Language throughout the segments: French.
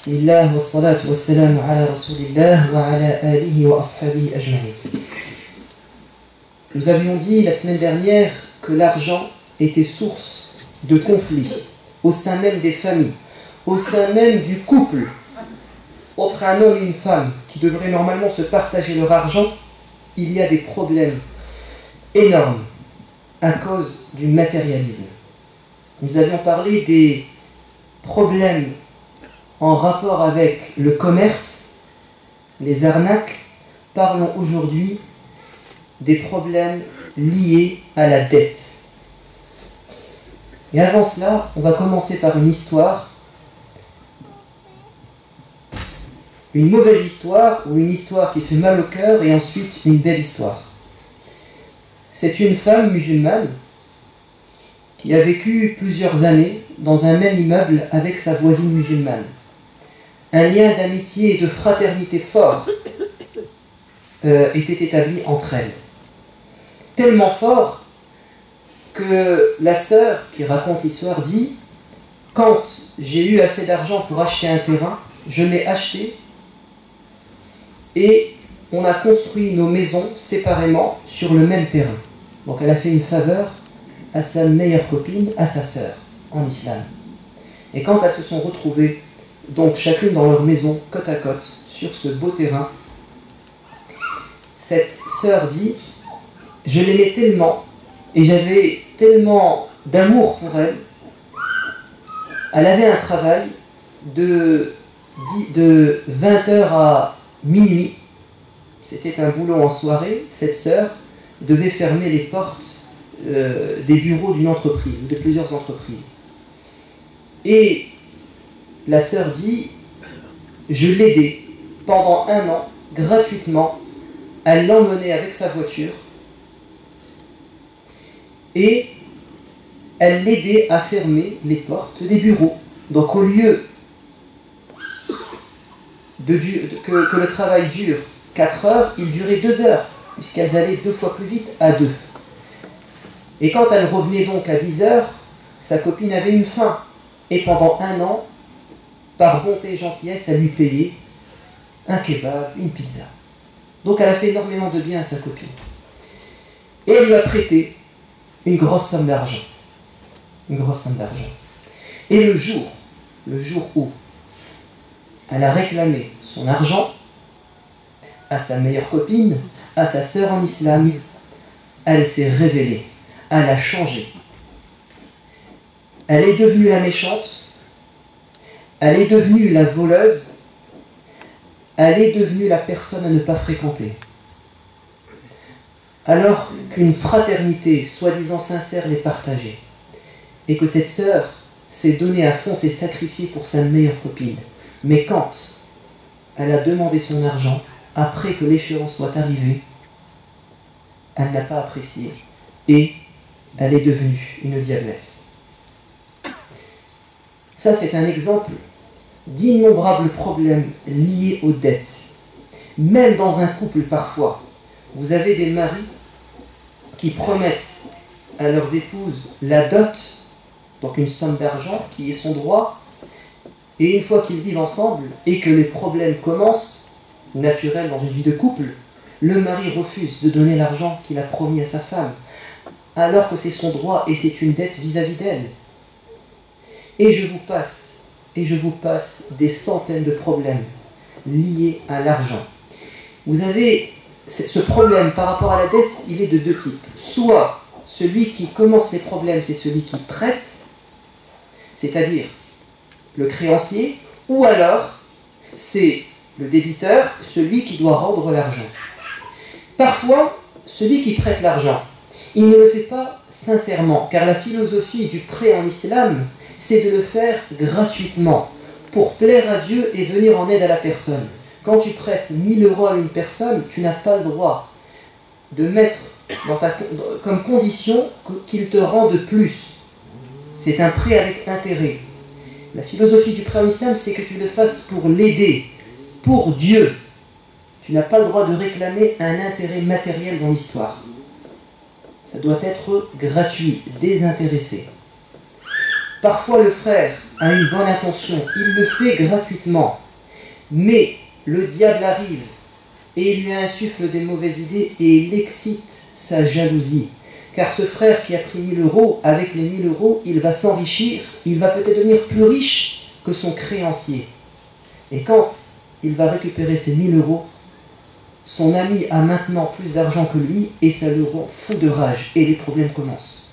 Bismillah wa salatu wa salam ala rasulillah wa ala alihi wa ashabihi ajma'in. Nous avions dit la semaine dernière que l'argent était source de conflits au sein même des familles, au sein même du couple entre un homme et une femme qui devraient normalement se partager leur argent. Il y a des problèmes énormes à cause du matérialisme. Nous avions parlé des problèmes en rapport avec le commerce, les arnaques. Parlons aujourd'hui des problèmes liés à la dette. Et avant cela, on va commencer par une histoire, une mauvaise histoire ou une histoire qui fait mal au cœur, et ensuite une belle histoire. C'est une femme musulmane qui a vécu plusieurs années dans un même immeuble avec sa voisine musulmane. Un lien d'amitié et de fraternité fort était établi entre elles. Tellement fort que la sœur qui raconte l'histoire dit « Quand j'ai eu assez d'argent pour acheter un terrain, je l'ai acheté et on a construit nos maisons séparément sur le même terrain. » Donc elle a fait une faveur à sa meilleure copine, à sa sœur, en islam. Et quand elles se sont retrouvées, donc chacune dans leur maison, côte à côte, sur ce beau terrain, cette sœur dit « Je l'aimais tellement, et j'avais tellement d'amour pour elle. Elle avait un travail de 20h à minuit. C'était un boulot en soirée. Cette sœur devait fermer les portes des bureaux d'une entreprise, ou de plusieurs entreprises. Et la sœur dit, je l'aidais pendant 1 an, gratuitement. Elle l'emmenait avec sa voiture et elle l'aidait à fermer les portes des bureaux. Donc au lieu que le travail dure 4 heures, il durait 2 heures, puisqu'elles allaient 2 fois plus vite à 2. Et quand elle revenait donc à 10 heures, sa copine avait une faim. Et pendant 1 an, par bonté et gentillesse, elle lui payait un kebab, une pizza. Donc elle a fait énormément de bien à sa copine. Et elle lui a prêté une grosse somme d'argent. Une grosse somme d'argent. Et le jour où elle a réclamé son argent à sa meilleure copine, à sa sœur en islam, elle s'est révélée. Elle a changé. Elle est devenue la méchante. Elle est devenue la voleuse. Elle est devenue la personne à ne pas fréquenter. Alors qu'une fraternité soi-disant sincère les partageait. Et que cette sœur s'est donnée à fond, s'est sacrifiée pour sa meilleure copine. Mais quand elle a demandé son argent, après que l'échéance soit arrivée, elle n'a pas apprécié. Et elle est devenue une diablesse. Ça, c'est un exemple d'innombrables problèmes liés aux dettes. Même dans un couple, parfois, vous avez des maris qui promettent à leurs épouses la dot, donc une somme d'argent qui est son droit, et une fois qu'ils vivent ensemble et que les problèmes commencent, naturels dans une vie de couple, le mari refuse de donner l'argent qu'il a promis à sa femme, alors que c'est son droit et c'est une dette vis-à-vis d'elle. Et je vous passe des centaines de problèmes liés à l'argent. Vous avez ce problème par rapport à la dette, il est de 2 types. Soit celui qui commence les problèmes, c'est celui qui prête, c'est-à-dire le créancier, ou alors c'est le débiteur, celui qui doit rendre l'argent. Parfois, celui qui prête l'argent, il ne le fait pas sincèrement, car la philosophie du prêt en islam, c'est de le faire gratuitement, pour plaire à Dieu et venir en aide à la personne. Quand tu prêtes 1 000 € à une personne, tu n'as pas le droit de mettre comme condition qu'il te rende plus. C'est un prêt avec intérêt. La philosophie du prêt en islam, c'est que tu le fasses pour l'aider, pour Dieu. Tu n'as pas le droit de réclamer un intérêt matériel dans l'histoire. Ça doit être gratuit, désintéressé. Parfois le frère a une bonne intention, il le fait gratuitement, mais le diable arrive et il lui insuffle des mauvaises idées et il excite sa jalousie. Car ce frère qui a pris 1000 euros, avec les 1000 euros, il va s'enrichir, il va peut-être devenir plus riche que son créancier. Et quand il va récupérer ces 1000 euros, son ami a maintenant plus d'argent que lui et ça le rend fou de rage et les problèmes commencent.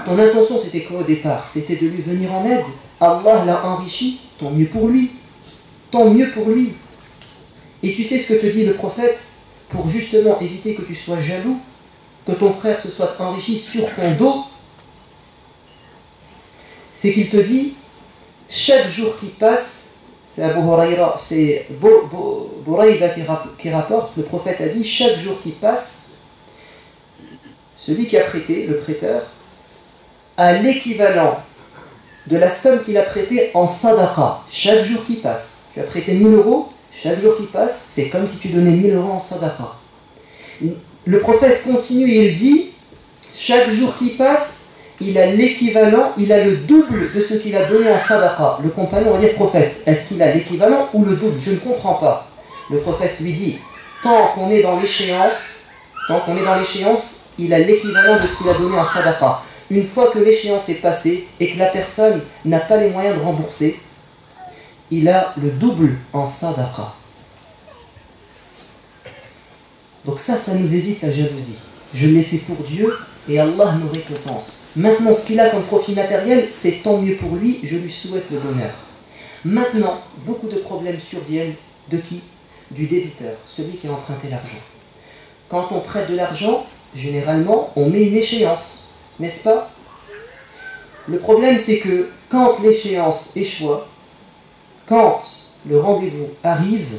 Ton intention c'était quoi au départ? C'était de lui venir en aide. Allah l'a enrichi, tant mieux pour lui. Tant mieux pour lui. Et tu sais ce que te dit le prophète pour justement éviter que tu sois jaloux, que ton frère se soit enrichi sur ton dos? C'est qu'il te dit, chaque jour qui passe, c'est Abu Huraira, c'est Buraïda qui rapporte, le prophète a dit, chaque jour qui passe, celui qui a prêté, le prêteur, a l'équivalent de la somme qu'il a prêtée en sadaqa, chaque jour qui passe. Tu as prêté 1000 euros, chaque jour qui passe, c'est comme si tu donnais 1000 euros en sadaqa. Le prophète continue et il dit, chaque jour qui passe, il a l'équivalent, il a le double de ce qu'il a donné en sadaqa. Le compagnon va dire, prophète, est-ce qu'il a l'équivalent ou le double? Je ne comprends pas. Le prophète lui dit, tant qu'on est dans l'échéance, il a l'équivalent de ce qu'il a donné en sadaqa. Une fois que l'échéance est passée et que la personne n'a pas les moyens de rembourser, il a le double en sadaqa. Donc ça nous évite la jalousie. Je l'ai fait pour Dieu et Allah nous récompense. Maintenant, ce qu'il a comme profit matériel, c'est tant mieux pour lui, je lui souhaite le bonheur. Maintenant, beaucoup de problèmes surviennent de qui? Du débiteur, celui qui a emprunté l'argent. Quand on prête de l'argent, généralement, on met une échéance, n'est-ce pas? Le problème, c'est que quand l'échéance échoue, quand le rendez-vous arrive,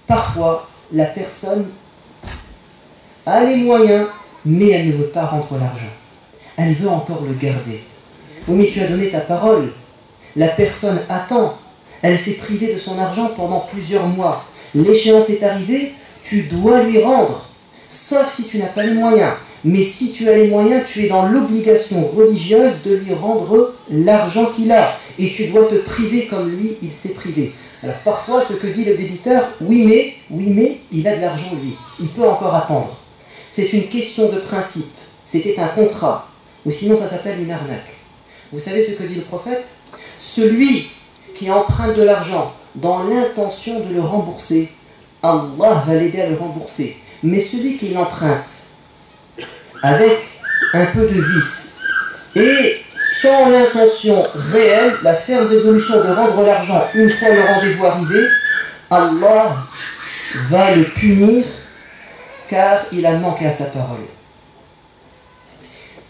parfois, la personne a les moyens, mais elle ne veut pas rendre l'argent. Elle veut encore le garder. Oui, mais tu as donné ta parole. La personne attend. Elle s'est privée de son argent pendant plusieurs mois. L'échéance est arrivée, tu dois lui rendre. Sauf si tu n'as pas les moyens. Mais si tu as les moyens, tu es dans l'obligation religieuse de lui rendre l'argent qu'il a. Et tu dois te priver comme lui, il s'est privé. Alors parfois, ce que dit le débiteur, oui mais, il a de l'argent lui. Il peut encore attendre. C'est une question de principe. C'était un contrat. Ou sinon, ça s'appelle une arnaque. Vous savez ce que dit le prophète? Celui qui emprunte de l'argent dans l'intention de le rembourser, Allah va l'aider à le rembourser. Mais celui qui l'emprunte avec un peu de vice et sans l'intention réelle, la ferme résolution de rendre l'argent une fois le rendez-vous arrivé, Allah va le punir car il a manqué à sa parole.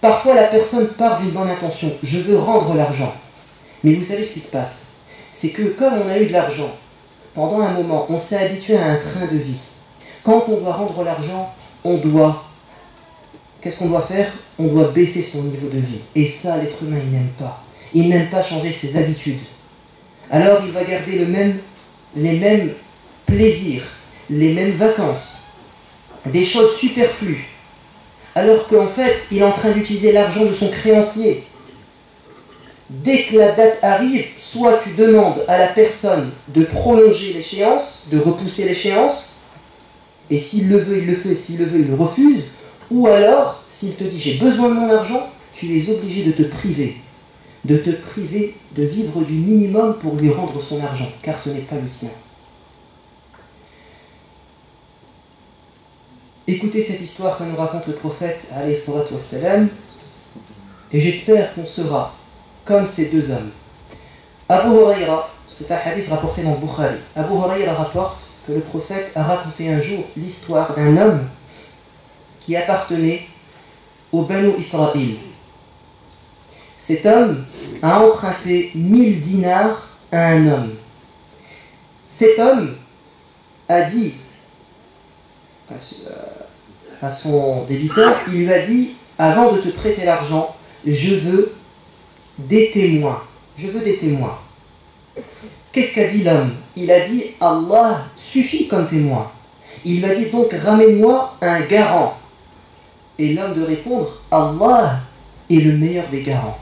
Parfois la personne part d'une bonne intention, je veux rendre l'argent. Mais vous savez ce qui se passe? C'est que comme on a eu de l'argent, pendant un moment, on s'est habitué à un train de vie. Quand on doit rendre l'argent, qu'est-ce qu'on doit faire? On doit baisser son niveau de vie. Et ça, l'être humain, il n'aime pas. Il n'aime pas changer ses habitudes. Alors il va garder les mêmes plaisirs, les mêmes vacances, des choses superflues. Alors qu'en fait, il est en train d'utiliser l'argent de son créancier. Dès que la date arrive, soit tu demandes à la personne de prolonger l'échéance, de repousser l'échéance, et s'il le veut, il le fait, s'il le veut, il le refuse, ou alors, s'il te dit j'ai besoin de mon argent, tu es obligé de te priver de vivre du minimum pour lui rendre son argent, car ce n'est pas le tien. Écoutez cette histoire que nous raconte le prophète, alayhi salatu wassalam, et j'espère qu'on sera comme ces deux hommes. Abu Huraira, c'est un hadith rapporté dans Bukhari. Abu Huraira rapporte que le prophète a raconté un jour l'histoire d'un homme qui appartenait au Banu Israël. Cet homme a emprunté 1000 dinars à un homme. Cet homme a dit à son débiteur, il lui a dit, avant de te prêter l'argent, je veux des témoins. Je veux des témoins. Qu'est-ce qu'a dit l'homme? Il a dit, Allah suffit comme témoin. Il lui a dit donc, ramène-moi un garant. Et l'homme de répondre, Allah est le meilleur des garants.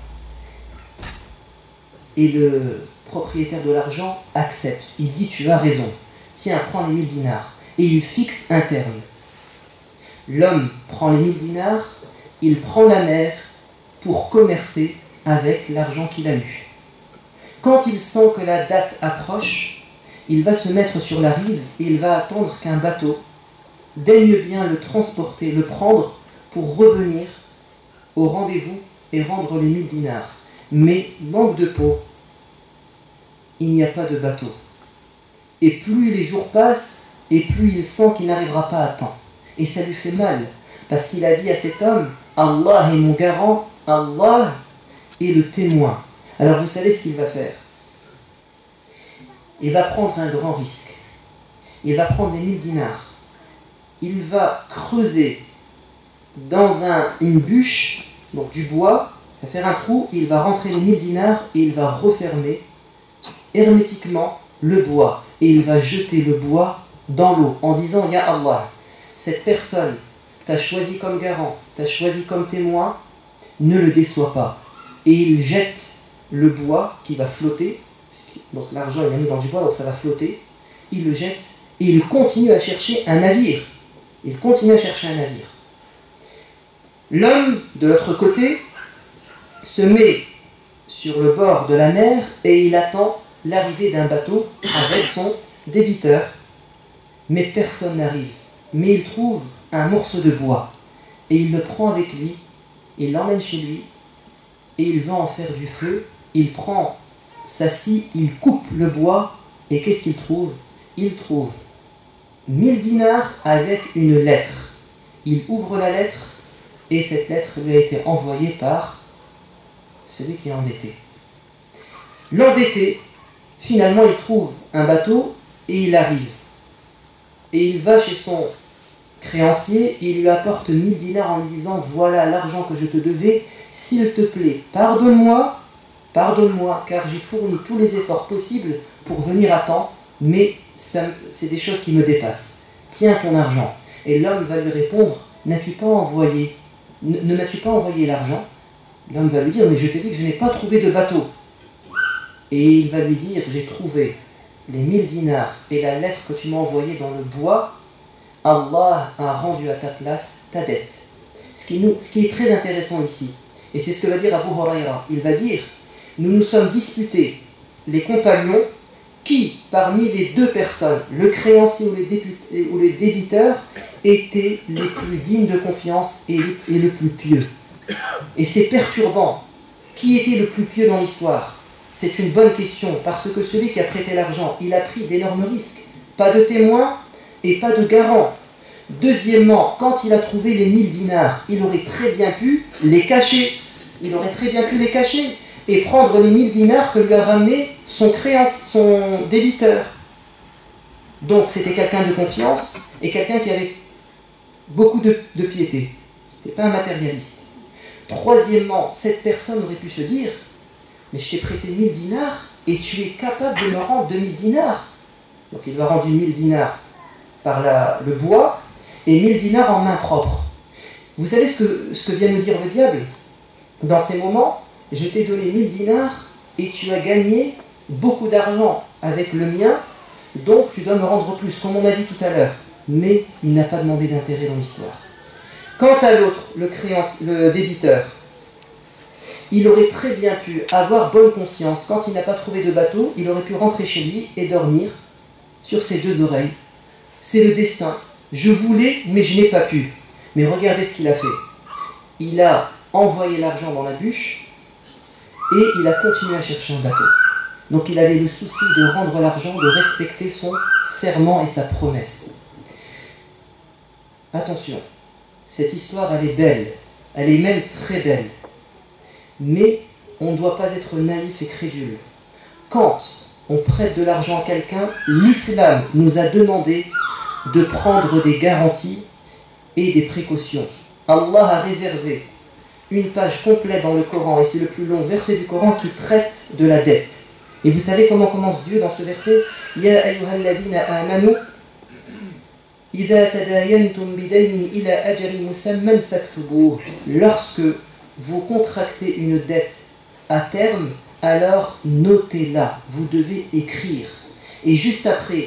Et le propriétaire de l'argent accepte. Il dit tu as raison. Tiens, prends les 1000 dinars. Et il fixe un terme. L'homme prend les 1000 dinars, il prend la mer pour commercer avec l'argent qu'il a eu. Quand il sent que la date approche, il va se mettre sur la rive et il va attendre qu'un bateau daigne bien le transporter, le prendre pour revenir au rendez-vous et rendre les 1000 dinars. Mais manque de peau, il n'y a pas de bateau. Et plus les jours passent, et plus il sent qu'il n'arrivera pas à temps. Et ça lui fait mal, parce qu'il a dit à cet homme, Allah est mon garant, Allah est le témoin. Alors vous savez ce qu'il va faire. Il va prendre un grand risque. Il va prendre les 1000 dinars. Il va creuser dans une bûche, donc du bois, il va faire un trou, il va rentrer les 1000 dinars et il va refermer hermétiquement le bois. Et il va jeter le bois dans l'eau en disant, Ya Allah, cette personne t'a choisi comme garant, t'a choisi comme témoin, ne le déçois pas. Et il jette le bois qui va flotter, donc l'argent il l'a mis dans du bois, donc ça va flotter, il le jette et il continue à chercher un navire. Il continue à chercher un navire. L'homme, de l'autre côté, se met sur le bord de la mer et il attend l'arrivée d'un bateau avec son débiteur. Mais personne n'arrive. Mais il trouve un morceau de bois et il le prend avec lui, il l'emmène chez lui et il va en faire du feu. Il prend sa scie, il coupe le bois et qu'est-ce qu'il trouve? Il trouve 1000 dinars avec une lettre. Il ouvre la lettre et cette lettre lui a été envoyée par celui qui est endetté. L'endetté, finalement, il trouve un bateau et il arrive. Et il va chez son créancier et il lui apporte 1000 dinars en lui disant, voilà l'argent que je te devais, s'il te plaît, pardonne-moi, car j'ai fourni tous les efforts possibles pour venir à temps, mais c'est des choses qui me dépassent. Tiens ton argent. Et l'homme va lui répondre, ne m'as-tu pas envoyé l'argent? L'homme va lui dire, mais je t'ai dit que je n'ai pas trouvé de bateau. Et il va lui dire, j'ai trouvé les 1000 dinars et la lettre que tu m'as envoyée dans le bois. Allah a rendu à ta place ta dette. Ce qui est très intéressant ici, et c'est ce que va dire Abu Huraira, il va dire, nous nous sommes disputés, les compagnons, qui parmi les deux personnes, le créancier ou les débiteurs, étaient les plus dignes de confiance et le plus pieux. Et c'est perturbant. Qui était le plus pieux dans l'histoire? C'est une bonne question, parce que celui qui a prêté l'argent, il a pris d'énormes risques. Pas de témoin et pas de garant. Deuxièmement, quand il a trouvé les 1000 dinars, il aurait très bien pu les cacher. Et prendre les 1000 dinars que lui a ramené son débiteur. Donc c'était quelqu'un de confiance et quelqu'un qui avait beaucoup de piété. Ce n'était pas un matérialiste. Troisièmement, cette personne aurait pu se dire, mais je t'ai prêté 1000 dinars et tu es capable de me rendre 2000 dinars. Donc il lui a rendu 1000 dinars par le bois et 1000 dinars en main propre. Vous savez ce que vient nous dire le diable? Dans ces moments, je t'ai donné 1000 dinars et tu as gagné beaucoup d'argent avec le mien, donc tu dois me rendre plus, comme on a dit tout à l'heure. Mais il n'a pas demandé d'intérêt dans l'histoire. Quant à l'autre, le débiteur, il aurait très bien pu avoir bonne conscience. Quand il n'a pas trouvé de bateau, il aurait pu rentrer chez lui et dormir sur ses deux oreilles. C'est le destin. Je voulais, mais je n'ai pas pu. Mais regardez ce qu'il a fait. Il a envoyé l'argent dans la bûche et il a continué à chercher un bateau. Donc il avait le souci de rendre l'argent, de respecter son serment et sa promesse. Attention, cette histoire elle est belle, elle est même très belle. Mais on ne doit pas être naïf et crédule. Quand on prête de l'argent à quelqu'un, l'islam nous a demandé de prendre des garanties et des précautions. Allah a réservé une page complète dans le Coran, et c'est le plus long verset du Coran qui traite de la dette. Et vous savez comment commence Dieu dans ce verset? Ya ayyuhalladhina amanu idha tadayantum bidaynin ila ajri musamman faktubuh. Lorsque vous contractez une dette à terme alors notez-la, vous devez écrire. Et juste après,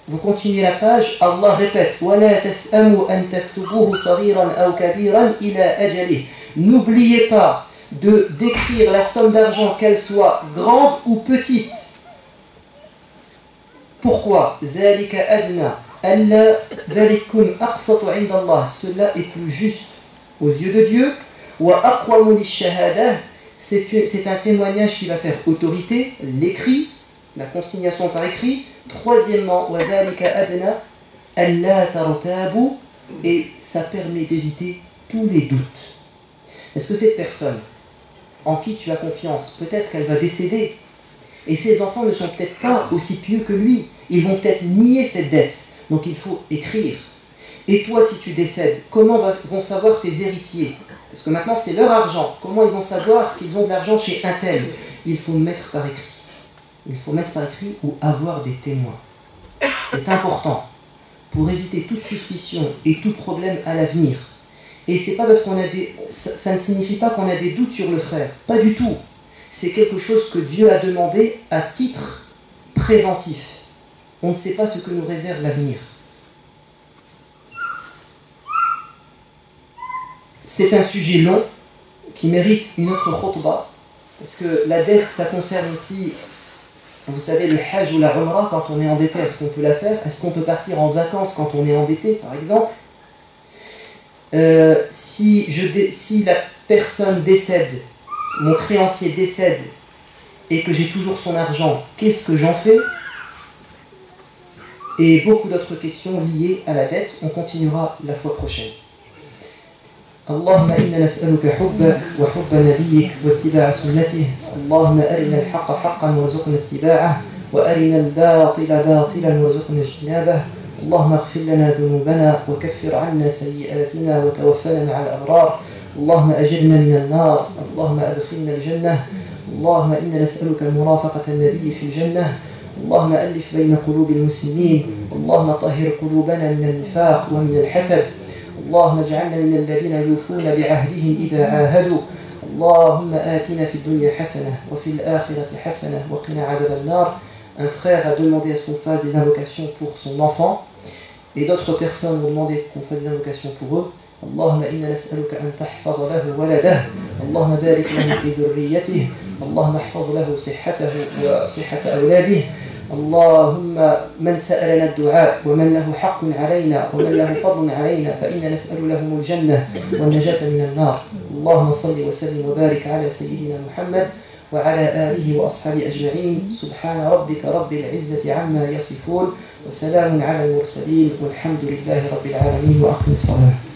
vous continuez la page, Allah répète وَلَا تَسْأَمُوا أَن تَكْتُبُوهُ صَغِيرًا أَوْ كَبِيرًا إِلَى أَجَلِهِ. N'oubliez pas d'écrire la somme d'argent, qu'elle soit grande ou petite. Pourquoi? ذَلِكَ أَدْنَى أَلَّا ذَلِكُمْ أَقْسَطُ عِنْدَ اللَّهِ. Cela est plus juste aux yeux de Dieu. وَأَقْوَمُ لِلشَّهَادَةِ. C'est un témoignage qui va faire autorité, l'écrit, la consignation par écrit. Troisièmement, وَذَلِكَ أَدْنَى أَلَّا تَرْتَابُوا. Et ça permet d'éviter tous les doutes. Est-ce que cette personne en qui tu as confiance, peut-être qu'elle va décéder, et ses enfants ne sont peut-être pas aussi pieux que lui, ils vont peut-être nier cette dette, donc il faut écrire. Et toi, si tu décèdes, comment vont savoir tes héritiers? Parce que maintenant c'est leur argent, comment ils vont savoir qu'ils ont de l'argent chez un tel? Il faut mettre par écrit. Il faut mettre par écrit ou avoir des témoins. C'est important pour éviter toute suspicion et tout problème à l'avenir. Et c'est pas parce qu'on a ça ne signifie pas qu'on a des doutes sur le frère, pas du tout. C'est quelque chose que Dieu a demandé à titre préventif. On ne sait pas ce que nous réserve l'avenir. C'est un sujet long qui mérite une autre khutbah, parce que la dette, ça concerne aussi, vous savez, le hajj ou la umrah. Quand on est endetté, est-ce qu'on peut la faire? Est-ce qu'on peut partir en vacances quand on est endetté, par exemple? Si la personne décède, mon créancier décède, et que j'ai toujours son argent, qu'est-ce que j'en fais? Et beaucoup d'autres questions liées à la dette. On continuera la fois prochaine. اللهم إنا نسألك حبك وحب نبيك واتباع سنته. اللهم أرنا الحق حقا وارزقنا اتباعه وأرنا الباطل باطلا وارزقنا اجتنابه. اللهم اغفر لنا ذنوبنا وكفر عنا سيئاتنا وتوفنا مع الأبرار. اللهم أجرنا من النار. اللهم أدخلنا الجنة. اللهم إنا نسألك مرافقة النبي في الجنة. اللهم ألف بين قلوب المسلمين. اللهم طهر قلوبنا من النفاق ومن الحسد. اللهم اجعلنا من الذين يوفون بعهدهم إذا عاهدوا. اللهم آتنا في الدنيا حسنة وفي الآخرة حسنة وقنا عذاب النار. Un frère a demandé à ce qu'on fasse des invocations pour son enfant, et d'autres personnes ont demandé qu'on fasse des invocations pour eux. اللهم إنا نسألك أن تحفظ له ولده. اللهم بارك له في ذريته. اللهم احفظ له صحته وصحة أولاده. اللهم من سألنا الدعاء ومن له حق علينا ومن له فضل علينا فإنا نسأل لهم الجنة والنجاة من النار. اللهم صل وسلم وبارك على سيدنا محمد وعلى آله وأصحابه أجمعين. سبحان ربك رب العزة عما يصفون وسلام على المرسلين والحمد لله رب العالمين وأقم الصلاة.